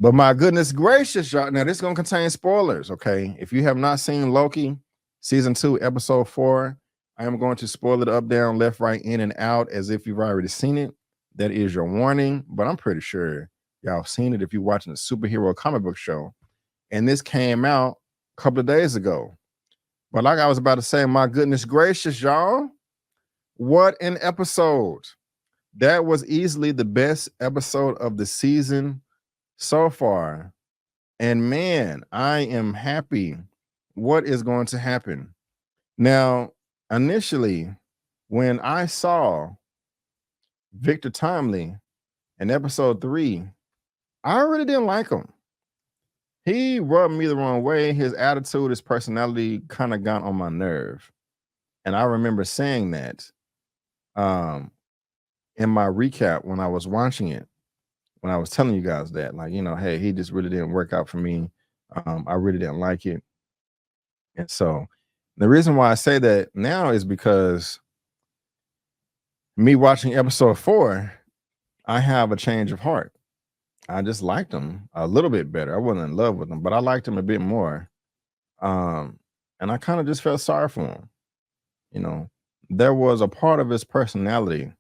But my goodness gracious, y'all. Now, this is going to contain spoilers, okay? If you have not seen Loki, season 2, episode 4, I am going to spoil it up, down, left, right, in, and out as if you've already seen it. That is your warning, but I'm pretty sure y'all have seen it if you're watching a superhero comic book show. And this came out a couple of days ago. But like I was about to say, my goodness gracious, y'all, what an episode. That was easily the best episode of the season so far. And man, I am happy what is going to happen. Now, initially, when I saw Victor Timely in episode 3, I really didn't like him. He rubbed me the wrong way. His attitude, his personality kind of got on my nerve. And I remember saying that in my recap when I was watching it, when I was telling you guys that, like, you know, hey, he just really didn't work out for me. I really didn't like it. And so the reason why I say that now is because me watching episode 4, I have a change of heart. I just liked him a little bit better. I wasn't in love with him, but I liked him a bit more. And I kind of just felt sorry for him. You know, there was a part of his personality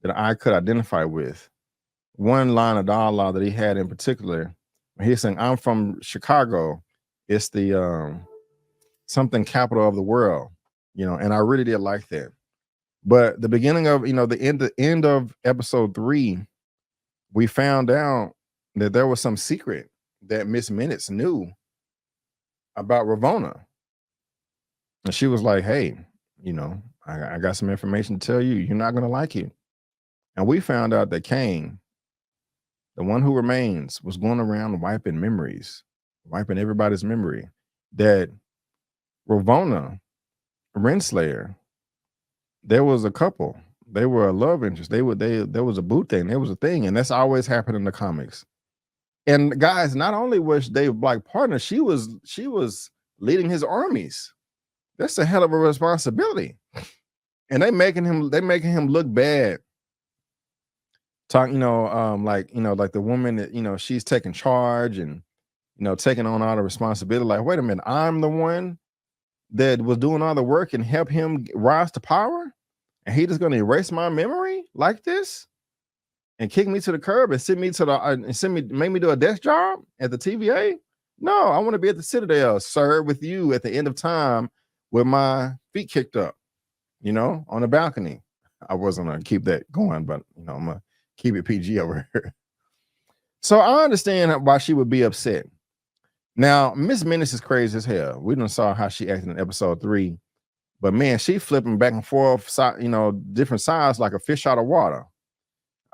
that I could identify with. One line of dialogue that he had in particular, he's saying, I'm from Chicago. It's the something capital of the world, you know, and I really did like that. But the beginning of, you know, the end of episode 3, we found out that there was some secret that Miss Minutes knew about Ravonna. And she was like, hey, you know, I got some information to tell you. You're not going to like it. And we found out that Kane, the one who remains, was going around wiping memories, wiping everybody's memory, that Ravonna, Renslayer, there was a couple. They were a love interest. There was a boo thing. There was a thing. And that's always happened in the comics. And guys, not only was they like partners, she was leading his armies. That's a hell of a responsibility. And they making him look bad. Talk, you know, like the woman that, you know, she's taking charge and, you know, taking on all the responsibility. Like, wait a minute, I'm the one that was doing all the work and help him rise to power, and he just going to erase my memory like this and kick me to the curb and send me to the make me do a desk job at the TVA? No, I want to be at the Citadel, sir, with you at the end of time with my feet kicked up, you know, on the balcony. I wasn't gonna keep that going, but you know, I'm gonna keep it PG over here. So I understand why she would be upset. Now, Miss Menace is crazy as hell. We done saw how she acted in episode 3, but man, she flipping back and forth, you know, different sides like a fish out of water.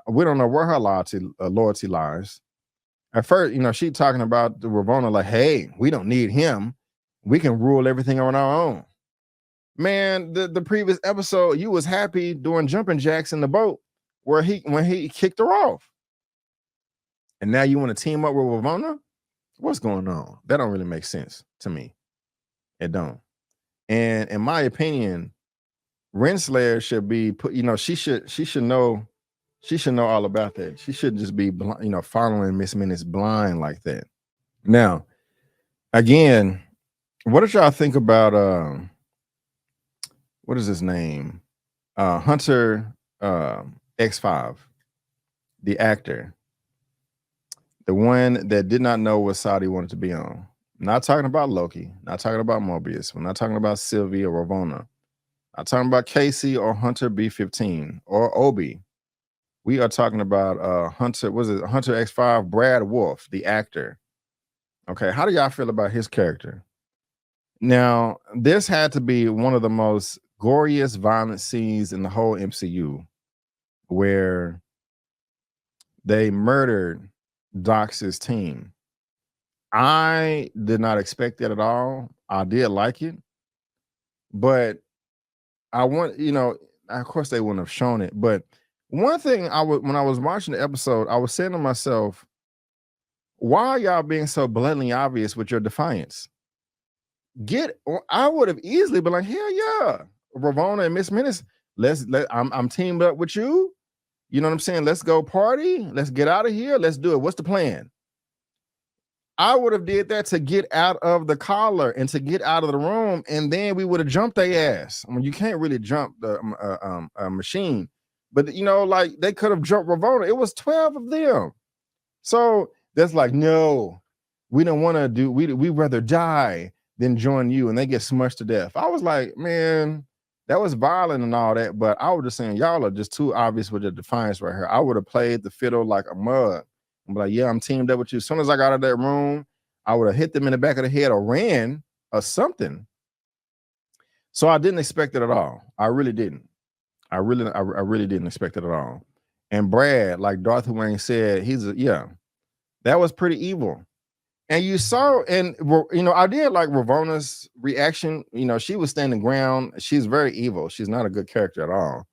We don't know where her loyalty lies. At first, you know, she talking about the Ravonna like, hey, we don't need him. We can rule everything on our own. Man, the previous episode, you was happy doing jumping jacks in the boat when he kicked her off. And now you want to team up with Ravonna? What's going on? That don't really make sense to me. It don't. And in my opinion, Renslayer should be put, you know, she should know all about that. She shouldn't just be, you know, following Miss Minutes blind like that. Now, again, what did y'all think about what is his name? Hunter X5, the actor. The one that did not know what side he wanted to be on. Not talking about Loki, not talking about Mobius. We're not talking about Sylvie or Ravonna. Not talking about Casey or Hunter B15 or Obi. We are talking about Hunter X5, Brad Wolf, the actor. Okay, how do y'all feel about his character? Now, this had to be one of the most goriest, violent scenes in the whole MCU, where they murdered Dox's team. I did not expect that at all. I did like it, but I want, you know, of course they wouldn't have shown it, but one thing when I was watching the episode, I was saying to myself, why are y'all being so blatantly obvious with your defiance? I would have easily been like, hell yeah, Ravonna and Miss Menace, I'm teamed up with you. You know what I'm saying? Let's go party. Let's get out of here. Let's do it. What's the plan? I would have did that to get out of the collar and to get out of the room, and then we would have jumped their ass. I mean, you can't really jump the machine, but you know, like they could have jumped Ravona. It was 12 of them. So that's like, no, we don't want to do, we rather die than join you, and they get smushed to death. I was like, man, that was violent and all that, but I was just saying, y'all are just too obvious with the defiance right here. I would have played the fiddle like a mug. I'm like, yeah, I'm teamed up with you. As soon as I got out of that room, I would have hit them in the back of the head or ran or something. So I didn't expect it at all. I really didn't. I really didn't expect it at all. And Brad, like Darth Wayne said, that was pretty evil. And you saw, and you know, I did like Ravona's reaction. You know, she was standing ground. She's very evil. She's not a good character at all.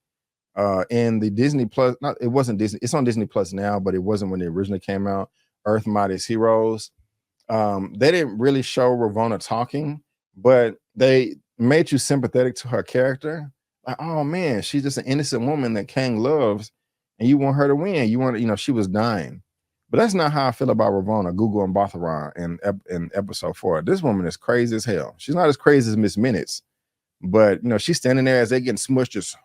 In the Disney Plus, it wasn't Disney, it's on Disney Plus now, but it wasn't when it originally came out. Earth Mightiest Heroes. They didn't really show Ravona talking, but they made you sympathetic to her character. Like, oh man, she's just an innocent woman that Kang loves, and you want her to win. You want, you know, she was dying. But that's not how I feel about Ravona, Google, and Botharon in episode 4. This woman is crazy as hell. She's not as crazy as Miss Minutes, but you know, she's standing there as they getting smushed, just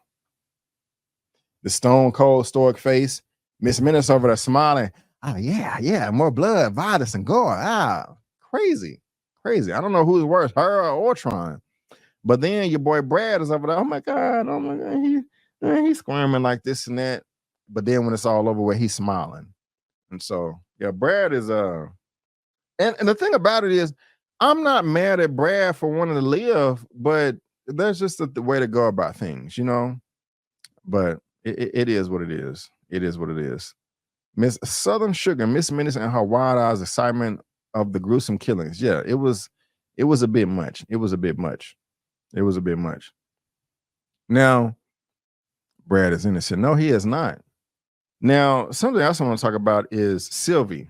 the stone cold stoic face. Miss Minutes over there smiling. Oh yeah, more blood, violence, and gore. Crazy. I don't know who's worse, her or Ultron. But then your boy Brad is over there. Oh my god, he's squirming like this and that. But then when it's all over with, he's smiling. And so yeah, Brad is and the thing about it is, I'm not mad at Brad for wanting to live, but there's just the way to go about things, you know. But it is what it is. It is what it is. Miss Southern Sugar, Miss Minutes, and her wide eyes excitement of the gruesome killings. Yeah, it was a bit much. It was a bit much. Now, Brad is innocent. No, he is not. Now, something else I want to talk about is Sylvie.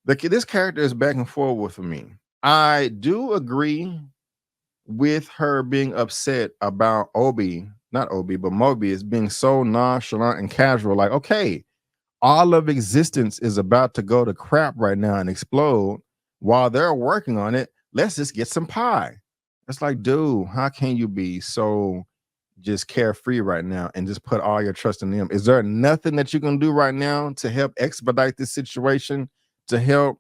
This character is back and forth with me. I do agree with her being upset about Mobius being so nonchalant and casual. Like, okay, all of existence is about to go to crap right now and explode while they're working on it. Let's just get some pie. It's like, dude, how can you be so just carefree right now and just put all your trust in them? Is there nothing that you can do right now to help expedite this situation, to help,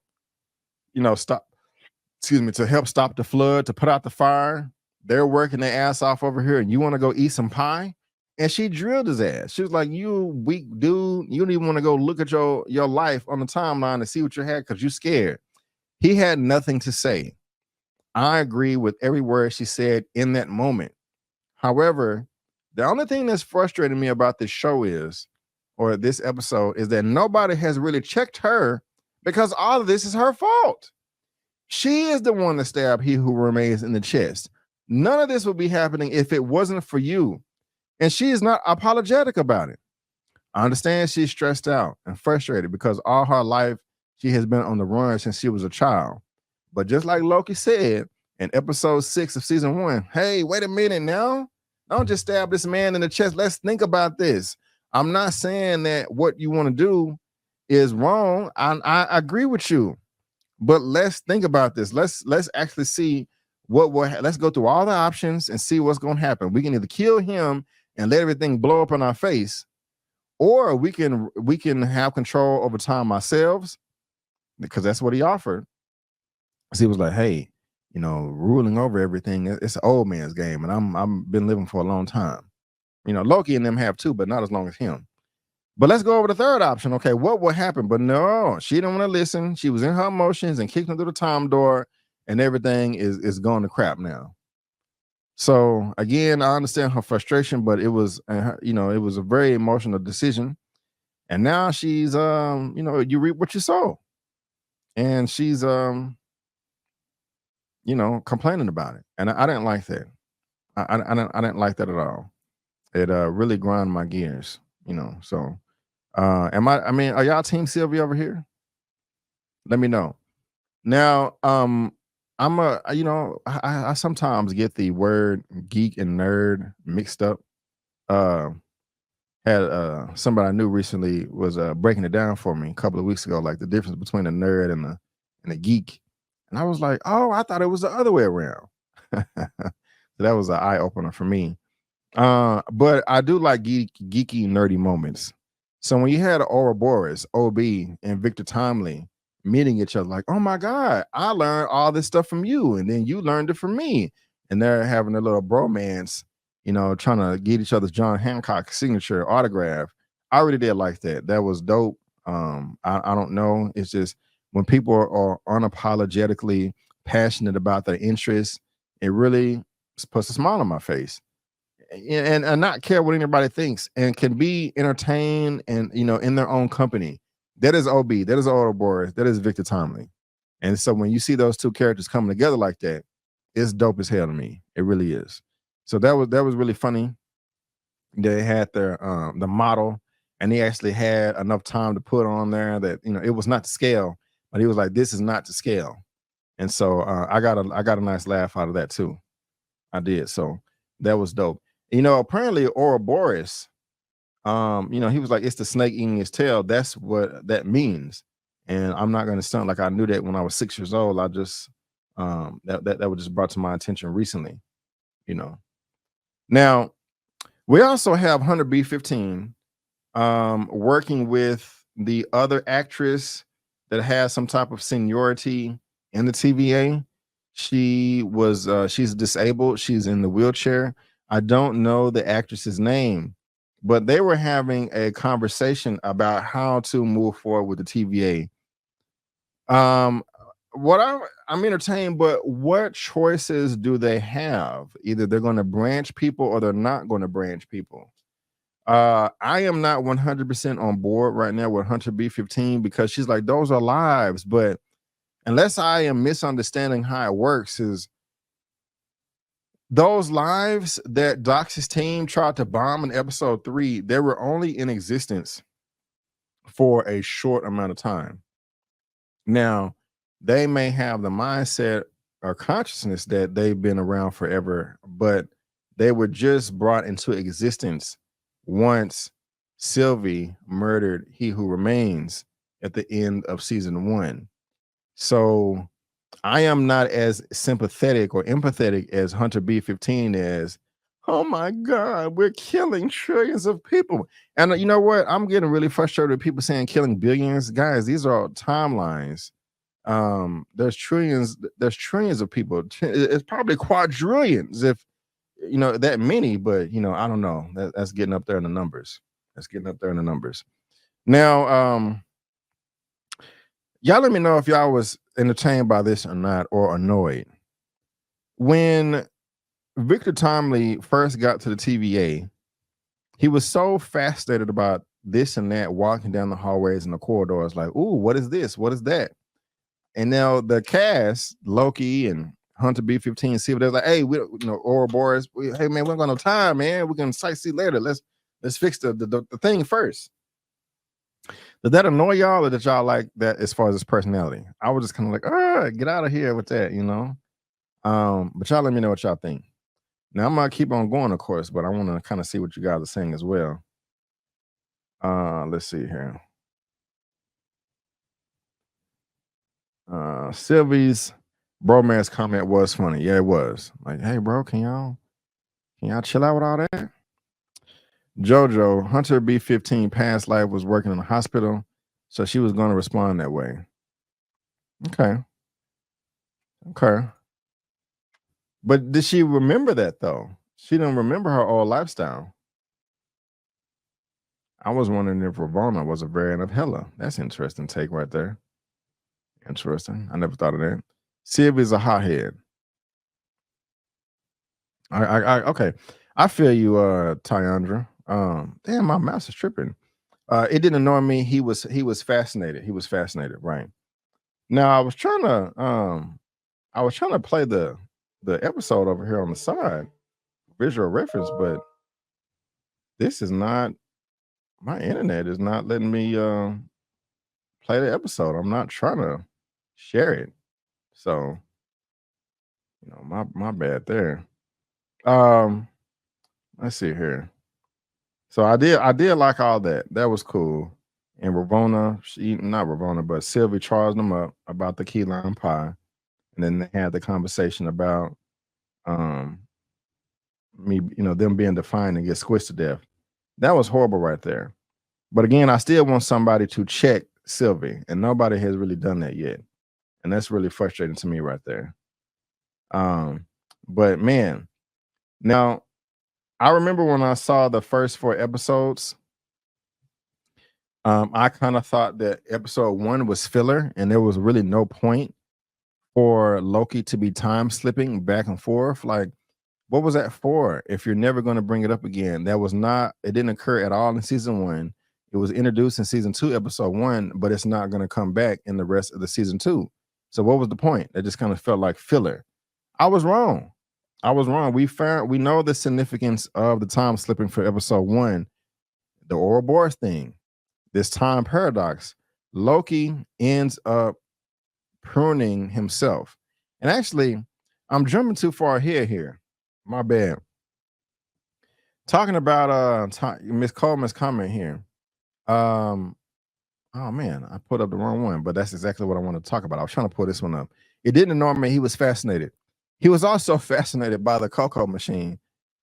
you know, to help stop the flood, to put out the fire? They're working their ass off over here and you want to go eat some pie? And she drilled his ass. She was like, you weak dude, you don't even want to go look at your life on the timeline and see what you had because you're scared. He had nothing to say. I agree with every word she said in that moment. However, the only thing that's frustrating me about this show is, or this episode, is that nobody has really checked her, because all of this is her fault. She is the one that stabbed he who remains in the chest. None of this would be happening if it wasn't for you. And she is not apologetic about it. I understand she's stressed out and frustrated because all her life she has been on the run since she was a child. But just like Loki said in episode 6 of season 1, hey, wait a minute now. Don't just stab this man in the chest. Let's think about this. I'm not saying that what you want to do is wrong. I agree with you. But let's think about this. Let's actually see let's go through all the options and see what's going to happen. We can either kill him and let everything blow up in our face, or we can have control over time ourselves, because that's what he offered. So he was like, hey, you know, ruling over everything, it's an old man's game, and I'm been living for a long time. You know, Loki and them have too, but not as long as him. But let's go over the third option. Okay, what will happen? But no, she didn't want to listen. She was in her emotions and kicked him through the time door, and everything is going to crap now. So again, I understand her frustration, but it was, you know, it was a very emotional decision. And now she's, you know, you reap what you sow, and she's, you know, complaining about it, and I didn't like that. I didn't like that at all. It really grind my gears, you know. So, I mean, are y'all team Sylvie over here? Let me know. Now, you know, I sometimes get the word geek and nerd mixed up. had somebody I knew recently was breaking it down for me a couple of weeks ago, like the difference between a nerd and a geek. And I was like, oh, I thought it was the other way around. So that was an eye opener for me. But I do like geeky, nerdy moments. So when you had Ouroboros, OB, and Victor Timely meeting each other, like, oh my God, I learned all this stuff from you, and then you learned it from me. And they're having a little bromance, trying to get each other's John Hancock signature autograph. I really did like that. That was dope. I don't know. It's just when people are unapologetically passionate about their interests, it really puts a smile on my face and not care what anybody thinks and can be entertained and in their own company. That is OB, that is Ouroboros, that is Victor Timely. And so when you see those two characters coming together like that, it's dope as hell to me. It really is. So that was really funny. They had their the model, and he actually had enough time to put on there that it was not to scale, but he was like, this is not to scale. And so I got a nice laugh out of that too. I did. So that was dope. Apparently Ouroboros, he was like, it's the snake eating his tail. That's what that means. And I'm not gonna stunt like I knew that when I was 6 years old. I just that was just brought to my attention recently, you know. Now we also have Hunter B15 working with the other actress that has some type of seniority in the TVA. She's disabled. She's in the wheelchair. I don't know the actress's name, but they were having a conversation about how to move forward with the TVA. What I'm entertained, but what choices do they have? Either they're going to branch people or they're not going to branch people. I am not 100% on board right now with Hunter B15 because she's like, those are lives, but unless I am misunderstanding how it works, is those lives that Dox's team tried to bomb in episode 3, they were only in existence for a short amount of time. Now, they may have the mindset or consciousness that they've been around forever, but they were just brought into existence once Sylvie murdered He Who Remains at the end of season 1. So I am not as sympathetic or empathetic as Hunter B15 is. Oh my God, we're killing trillions of people. And you know what? I'm getting really frustrated with people saying killing billions. Guys, these are all timelines. There's trillions of people. It's probably quadrillions if that many, but I don't know. That's getting up there in the numbers. That's getting up there in the numbers. Now, y'all let me know if y'all was entertained by this or not, or annoyed. When Victor Timely first got to the TVA, he was so fascinated about this and that, walking down the hallways and the corridors, like, ooh, what is this? What is that? And now the cast, Loki and Hunter B15, see what they're like, hey, Ouroboros, hey man, we don't got no time, man. We can sightsee later. Let's fix the thing first. Did that annoy y'all, or did y'all like that as far as his personality? I was just kind of like, get out of here with that, But y'all let me know what y'all think. Now I'm gonna keep on going, of course, but I want to kind of see what you guys are saying as well. Let's see here. Sylvie's bromance comment was funny. Yeah, it was. Like, hey, bro, can y'all chill out with all that? Jojo, Hunter B15 past life was working in a hospital, so she was going to respond that way. Okay. But did she remember that though? She didn't remember her old lifestyle. I was wondering if Ravonna was a variant of Hella. That's interesting take right there. Interesting. I never thought of that. Sylvie's a hothead. Okay. I feel you, Tyandra. Damn, my mouse is tripping. It didn't annoy me. He was fascinated. He was fascinated, right? Now I was trying to play the episode over here on the side, visual reference, but this is not, my internet is not letting me play the episode. I'm not trying to share it. So, my bad there. Let's see here. So I did like all that. That was cool. And Ravona, not Ravona, but Sylvie charged them up about the key lime pie. And then they had the conversation about um me, them being defined and get squished to death. That was horrible right there. But again, I still want somebody to check Sylvie, and nobody has really done that yet. And that's really frustrating to me right there. But man, now I remember when I saw the first 4 episodes, I kind of thought that episode 1 was filler, and there was really no point for Loki to be time slipping back and forth. Like, what was that for? If you're never going to bring it up again, it didn't occur at all in season 1. It was introduced in season 2, episode 1, but it's not going to come back in the rest of the season 2. So what was the point? It just kind of felt like filler. I was wrong. We know the significance of the time slipping for episode 1, the Ouroboros thing, this time paradox. Loki ends up pruning himself. And actually, I'm jumping too far ahead here. My bad. Talking about Miss Coleman's comment here. Oh man, I put up the wrong one, but that's exactly what I want to talk about. I was trying to pull this one up. It didn't annoy me. He was fascinated. He was also fascinated by the cocoa machine.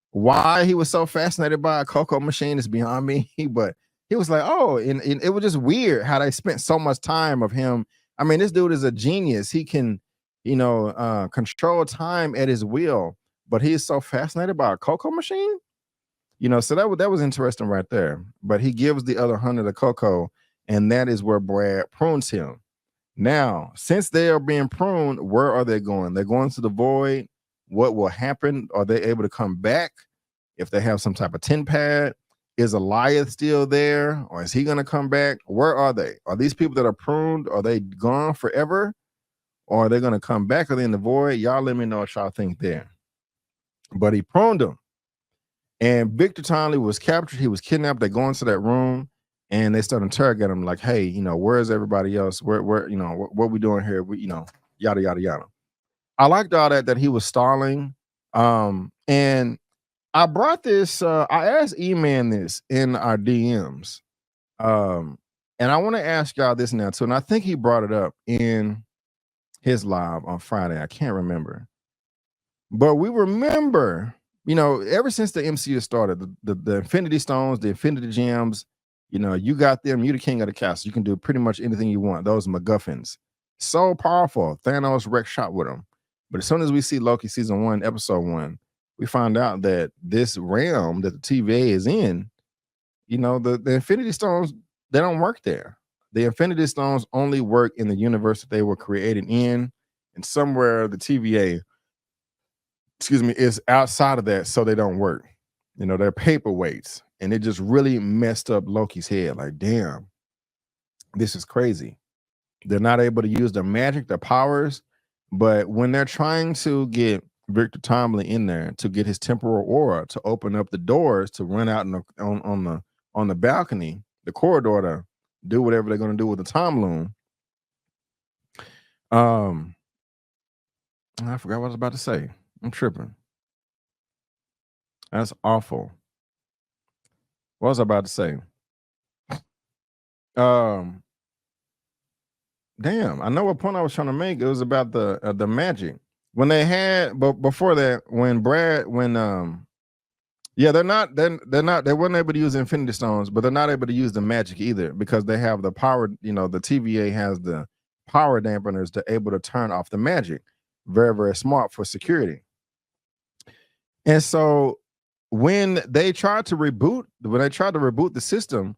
Why he was so fascinated by a cocoa machine is beyond me. But he was like, oh, and it was just weird how they spent so much time of him. I mean, this dude is a genius. He can, control time at his will, but he's so fascinated by a cocoa machine. So that was interesting right there. But he gives the other 100 the cocoa, and that is where Brad prunes him. Now, since they are being pruned, where are they going? They're going to the void. What will happen? Are they able to come back? If they have some type of tin pad, is Elliot still there, or is he going to come back? Where are they? Are these people that are pruned, are they gone forever, or are they going to come back? Are they in the void? Y'all let me know what y'all think there. But he pruned them. And Victor Tomley was captured. He was kidnapped. They go into that room and they start interrogating him like, hey, where's everybody else? Where, what we doing here? Yada, yada, yada. I liked all that he was stalling. And I brought this, I asked Eman this in our DMs. And I want to ask y'all this now too. And I think he brought it up in his live on Friday. I can't remember. But we remember, ever since the MCU started, the Infinity Stones, the Infinity Gems, you got them, you the king of the castle. You can do pretty much anything you want. Those MacGuffins. So powerful. Thanos wrecked shot with them. But as soon as we see Loki season 1, episode 1, we find out that this realm that the TVA is in, the Infinity Stones, they don't work there. The Infinity Stones only work in the universe that they were created in, and somewhere the TVA, is outside of that, so they don't work. They're paperweights, and it just really messed up Loki's head. Like, damn, this is crazy. They're not able to use their magic, their powers, but when they're trying to get Victor Tomley in there to get his temporal aura to open up the doors to run out on the balcony, the corridor, to do whatever they're going to do with the time loom. I forgot what I was about to say. I'm tripping. That's awful. What was I about to say? Damn, I know what point I was trying to make. It was about the magic. When they had, but before that, they weren't able to use Infinity Stones, but they're not able to use the magic either because they have the power. The TVA has the power dampeners to able to turn off the magic. Very, very smart for security. And so when they tried to reboot the system,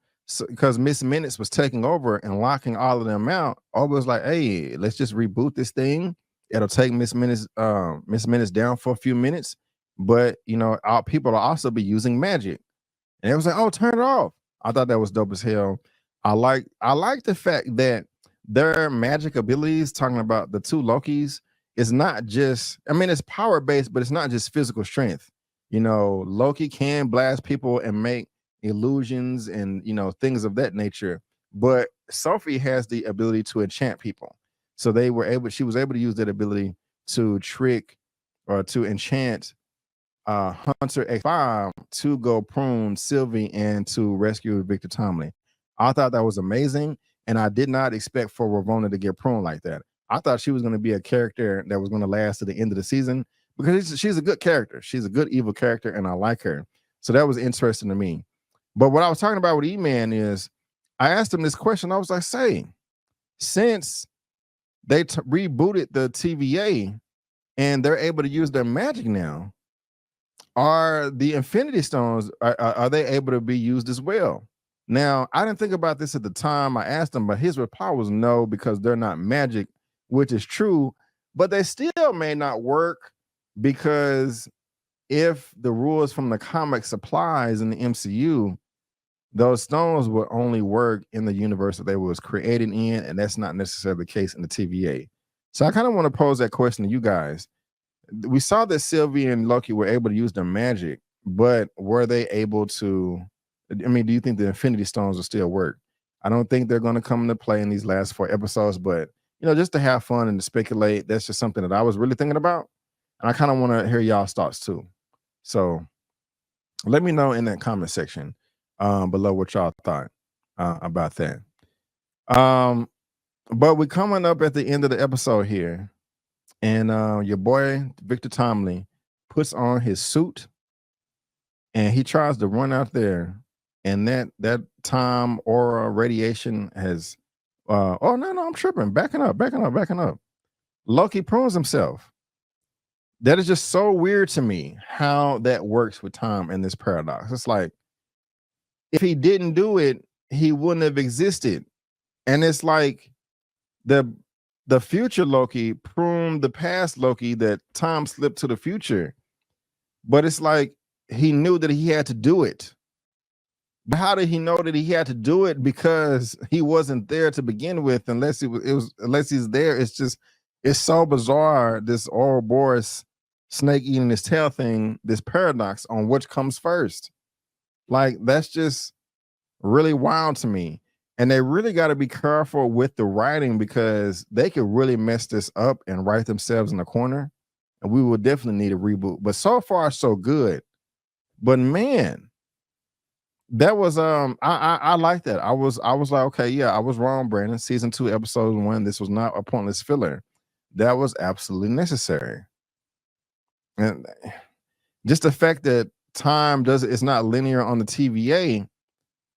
because Miss Minutes was taking over and locking all of them out, I was like, hey, let's just reboot this thing. It'll take Miss Minutes down for a few minutes, but our people will also be using magic. And it was like, oh, turn it off. I thought that was dope as hell. I like the fact that their magic abilities, talking about the 2 Lokis, is not just, it's power based, but it's not just physical strength. Loki can blast people and make illusions and things of that nature, but Sophie has the ability to enchant people. So she was able to use that ability to trick or to enchant Hunter X5 to go prune Sylvie and to rescue Victor Tomlin. I thought that was amazing, and I did not expect for Ravonna to get pruned like that. I thought she was going to be a character that was going to last to the end of the season because she's a good character. She's a good evil character, and I like her. So that was interesting to me. But what I was talking about with Eman is I asked him this question. I was like, say, since they rebooted the TVA and they're able to use their magic now, are the Infinity Stones, are they able to be used as well? Now, I didn't think about this at the time I asked him, but his reply was no, because they're not magic, which is true, but they still may not work, because if the rules from the comics applies in the MCU, those stones will only work in the universe that they was created in, and that's not necessarily the case in the TVA. So I kind of want to pose that question to you guys. We saw that Sylvie and Loki were able to use their magic, but were they able to, I mean, do you think the Infinity Stones will still work? I don't think they're going to come into play in these last 4 episodes, but you know, just to have fun and to speculate, that's just something that I was really thinking about. And I kind of want to hear y'all's thoughts too. So let me know in that comment section below what y'all thought about that. But we're coming up at the end of the episode here, and your boy Victor Tomlin puts on his suit and he tries to run out there, and that time aura radiation has oh no, I'm tripping, backing up. Loki prunes himself. That is just so weird to me how that works with time in this paradox. It's like, if he didn't do it, he wouldn't have existed. And it's like the future Loki pruned the past Loki that time slipped to the future. But it's like he knew that he had to do it. But how did he know that he had to do it? Because he wasn't there to begin with, unless unless he's there. It's so bizarre, this Ouroboros snake eating his tail thing, this paradox on which comes first. Like, that's just really wild to me. And they really got to be careful with the writing, because they could really mess this up and write themselves in the corner. And we will definitely need a reboot. But so far, so good. But man, that was I like that. I was like, okay, yeah, I was wrong, Brandon. Season 2, episode 1, this was not a pointless filler. That was absolutely necessary. And just the fact that time it's not linear on the TVA,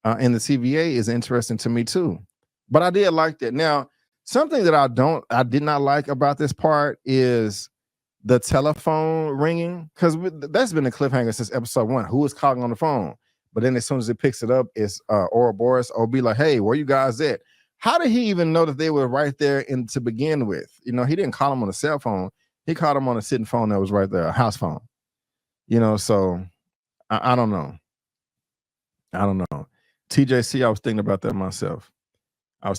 and the TVA is interesting to me too. But I did like that. Now, something that I did not like about this part is the telephone ringing, because that's been a cliffhanger since episode 1. Who is calling on the phone? But then as soon as it picks it up, it's Ouroboros. Or be like, hey, where you guys at? How did he even know that they were right there to begin with? You know, he didn't call them on a cell phone. He called them on a sitting phone that was right there, a house phone. You know, so I don't know. I don't know. TJC, I was thinking about that myself. 1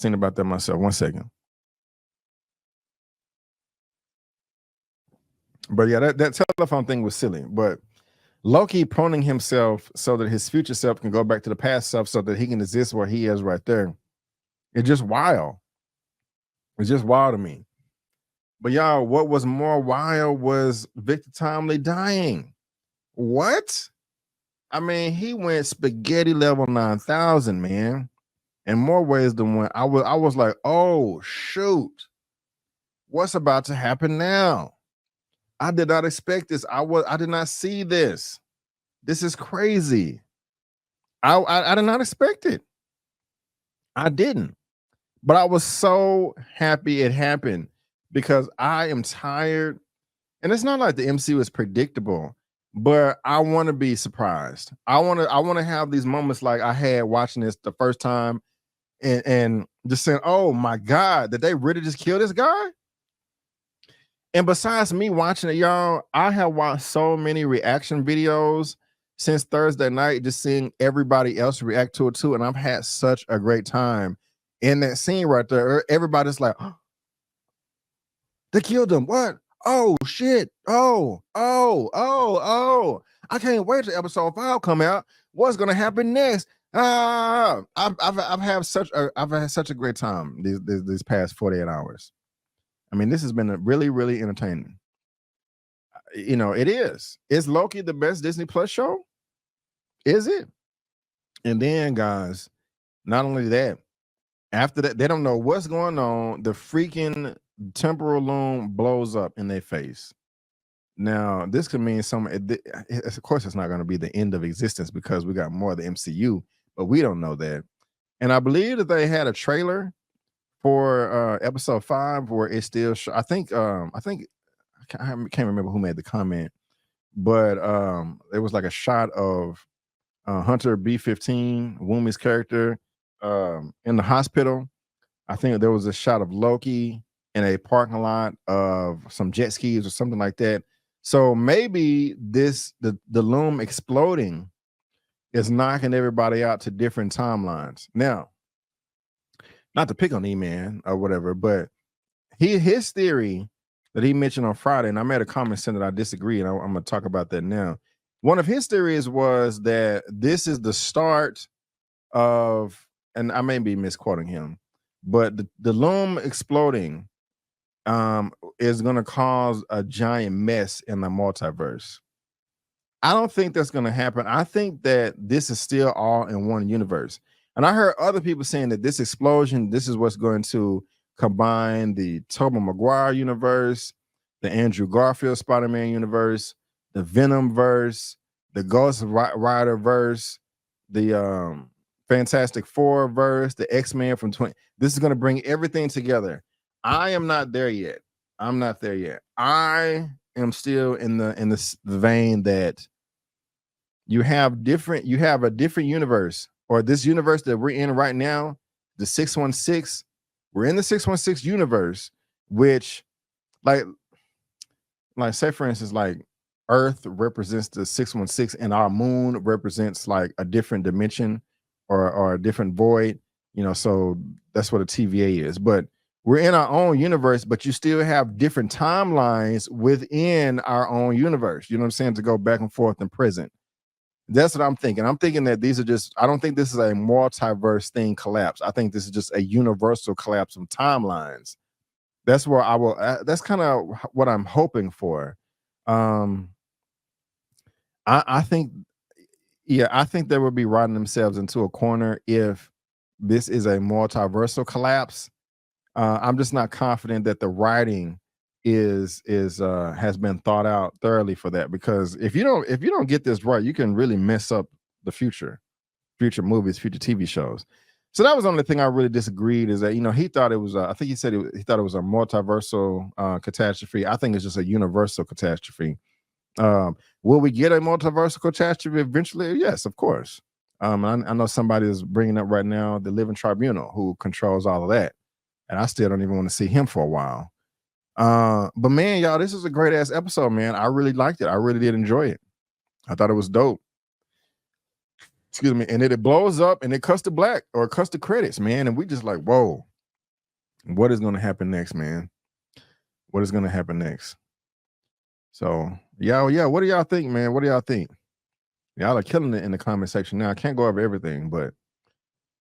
second. But yeah, that telephone thing was silly. But Loki pruning himself so that his future self can go back to the past self, so that he can exist where he is right there. It's just wild. It's just wild to me. But y'all, what was more wild was Victor Tomlin dying. What? I mean, he went spaghetti level 9,000, man. In more ways than one. I was like, oh shoot, what's about to happen now? I did not expect this. I did not see this. This is crazy. I did not expect it. I didn't. But I was so happy it happened, because I am tired. And it's not like the MCU is predictable, but I want to be surprised. I want to have these moments like I had watching this the first time, and just saying, oh my God, did they really just kill this guy? And besides me watching it, y'all, I have watched so many reaction videos since Thursday night, just seeing everybody else react to it too. And I've had such a great time in that scene right there. Everybody's like, oh, they killed him. What? Oh shit. Oh. I can't wait till episode 5 come out. What's gonna happen next? I've had such a great time these past 48 hours. I mean, this has been really, really entertaining. it is. Is Loki the best Disney Plus show? Is it? And then, guys, not only that, after that, they don't know what's going on. The freaking temporal loom blows up in their face. Now, this could mean of course, it's not going to be the end of existence because we got more of the MCU, but we don't know that. And I believe that they had a trailer for episode 5 where it still I think I can't remember who made the comment, but it was like a shot of Hunter B-15, Wumi's character, in the hospital. I think there was a shot of Loki in a parking lot of some jet skis or something like that. So maybe the loom exploding is knocking everybody out to different timelines. Now, not to pick on Eman or whatever, but his theory that he mentioned on Friday, and I made a comment saying that I disagree, and I'm going to talk about that now. One of his theories was that this is the start of, and I may be misquoting him, but the loom exploding is going to cause a giant mess in the multiverse. I don't think that's going to happen. I think that this is still all in one universe. And I heard other people saying that this explosion, this is what's going to combine the Tobey Maguire universe, the Andrew Garfield Spider-Man universe, the Venom verse, the Ghost Rider verse, the Fantastic Four verse, the X-Men from 20. This is going to bring everything together. I am not there yet. I'm not there yet. I am still in the vein that you have a different universe, or this universe that we're in right now, the 616. We're in the 616 universe, which like say for instance, like Earth represents the 616 and our moon represents like a different dimension or a different void, so that's what a TVA is. But we're in our own universe, but you still have different timelines within our own universe. You know what I'm saying? To go back and forth and present. That's what I'm thinking. I'm thinking that these are I don't think this is a multiverse thing collapse. I think this is just a universal collapse of timelines. That's where that's kind of what I'm hoping for. I think they would be riding themselves into a corner if this is a multiversal collapse. I'm just not confident that the writing has been thought out thoroughly for that, because if you don't get this right, you can really mess up the future movies, future TV shows. So that was the only thing I really disagreed, is that he thought it was I think he said he thought it was a multiversal catastrophe. I think it's just a universal catastrophe. Will we get a multiversal catastrophe eventually? Yes, of course. I know somebody is bringing up right now the Living Tribunal, who controls all of that, and I still don't even want to see him for a while. But man, y'all, this is a great ass episode, man. I really liked it. I really did enjoy it. I thought it was dope. Excuse me. And then it blows up and it cuts to black, or it cuts to credits, man. And we just like, whoa, what is going to happen next, man? What is going to happen next? So, yeah, what do y'all think, man? What do y'all think? Y'all are killing it in the comment section now. I can't go over everything, but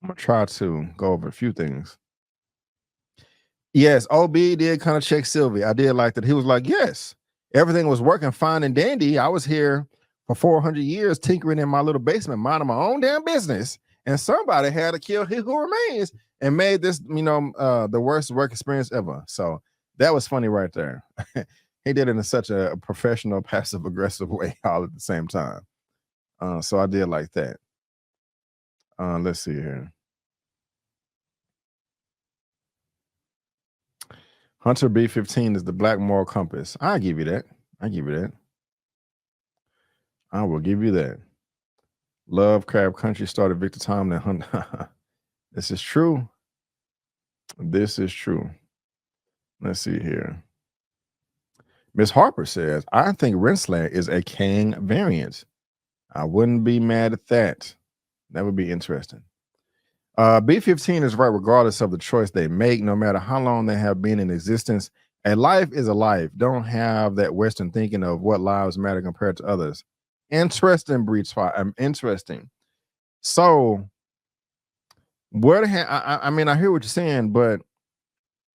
I'm going to try to go over a few things. Yes, OB did kind of check Sylvie. I did like that. He was like, yes, everything was working fine and dandy. I was here for 400 years tinkering in my little basement, minding my own damn business. And somebody had to kill He Who Remains and made this, the worst work experience ever. So that was funny right there. He did it in such a professional, passive-aggressive way all at the same time. So I did like that. Let's see here. Hunter B-15 is the black moral compass. I'll give you that. I will give you that. Love Crab Country started Victor Tom and Hunter. This is true. Let's see here. Miss Harper says, I think Renslayer is a Kang variant. I wouldn't be mad at that. That would be interesting. B-15 is right regardless of the choice they make, no matter how long they have been in existence. A life is a life. Don't have that Western thinking of what lives matter compared to others. Interesting, Breach Fire. Interesting. So, I mean, I hear what you're saying, but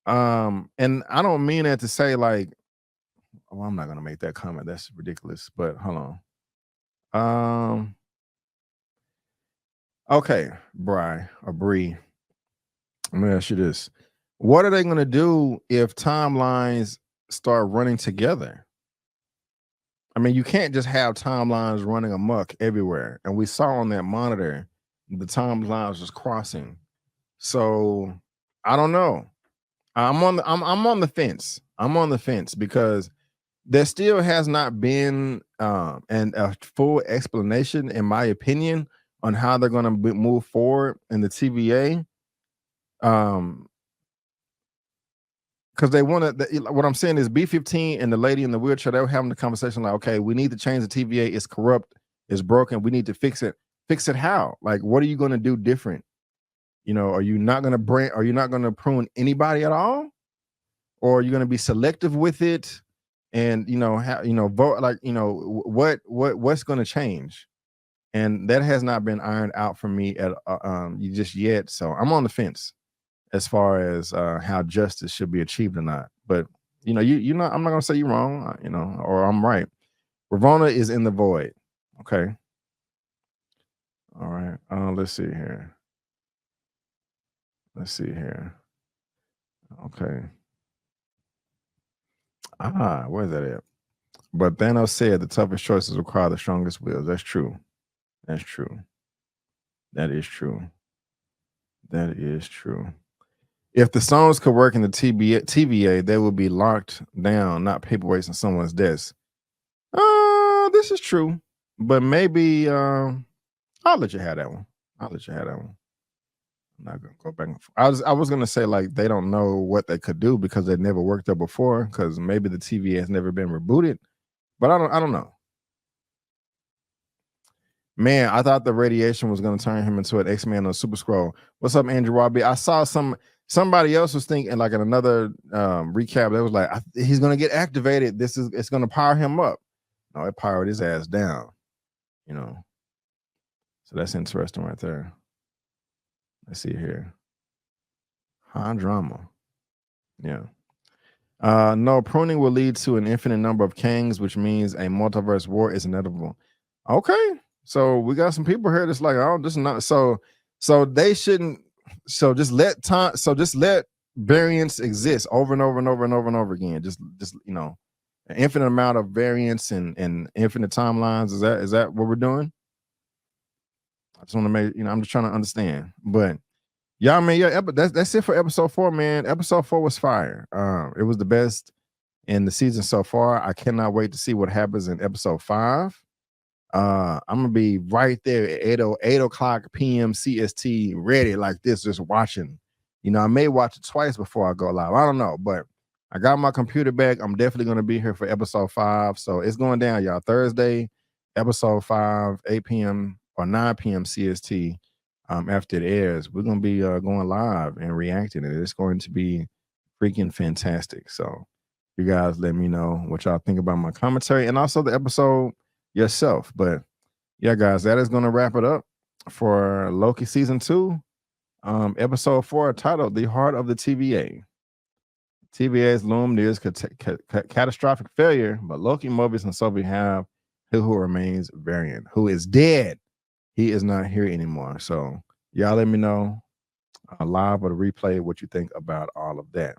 and I don't mean that to say like Oh, I'm not gonna make that comment. That's ridiculous. But hold on. Okay, Bri or Bree. Let me ask you this. What are they gonna do if timelines start running together? I mean, you can't just have timelines running amok everywhere. And we saw on that monitor the timelines was crossing. So I don't know. I'm on the fence. I'm on the fence because there still has not been a full explanation, in my opinion, on how they're going to move forward in the TVA. Because they want to. What I'm saying is, B15 and the lady in the wheelchair, they were having the conversation like, okay, we need to change the TVA. It's corrupt. It's broken. We need to fix it. Fix it how? Like, what are you going to do different? You know, are you not going to Are you not going to prune anybody at all? Or are you going to be selective with it? And vote like what's going to change? And that has not been ironed out for me at just yet. So I'm on the fence as far as how justice should be achieved or not. But I'm not going to say you're wrong, or I'm right. Ravona is in the void. Okay. All right. Let's see here. Okay. Where's that at? But Thanos said the toughest choices require the strongest wills. That's true. That's true. That is true. That is true. If the songs could work in the TVA, they would be locked down, not paperweights on someone's desk. This is true. But maybe I'll let you have that one. I'm not gonna go back and forth. I was gonna say like they don't know what they could do because they never worked there before, because maybe the TVA has never been rebooted. But I don't know. Man, I thought the radiation was going to turn him into an X-Man or Super Scroll. What's up, Andrew Robbie? I saw somebody else was thinking, like in another recap, they was like, he's going to get activated. It's going to power him up. No, it powered his ass down. So that's interesting right there. Let's see here. High drama. Yeah. No, pruning will lead to an infinite number of Kangs, which means a multiverse war is inevitable. Okay. So we got some people here that's like, oh, this is not so they shouldn't. So just let variance exist over and over and over and over and over again. Just an infinite amount of variance and infinite timelines. Is that what we're doing? I just want to make I'm just trying to understand. But yeah, man, that's it for episode 4, man. Episode 4 was fire. It was the best in the season so far. I cannot wait to see what happens in episode 5. I'm gonna be right there at 8 o'clock p.m. CST, ready like this, just watching. I may watch it twice before I go live. I don't know, but I got my computer back. I'm definitely gonna be here for episode 5. So it's going down, y'all. Thursday, episode 5, 8 p.m. or 9 p.m. CST. After it airs, we're gonna be going live and reacting, and it's going to be freaking fantastic. So you guys let me know what y'all think about my commentary and also the episode yourself. But yeah, guys, that is going to wrap it up for Loki season 2, episode 4, titled "The Heart of the TVA." TVA's loom nears catastrophic failure, but Loki, Mobius, and Sylvie have who remains Variant, who is dead. He is not here anymore. So y'all let me know live or the replay what you think about all of that.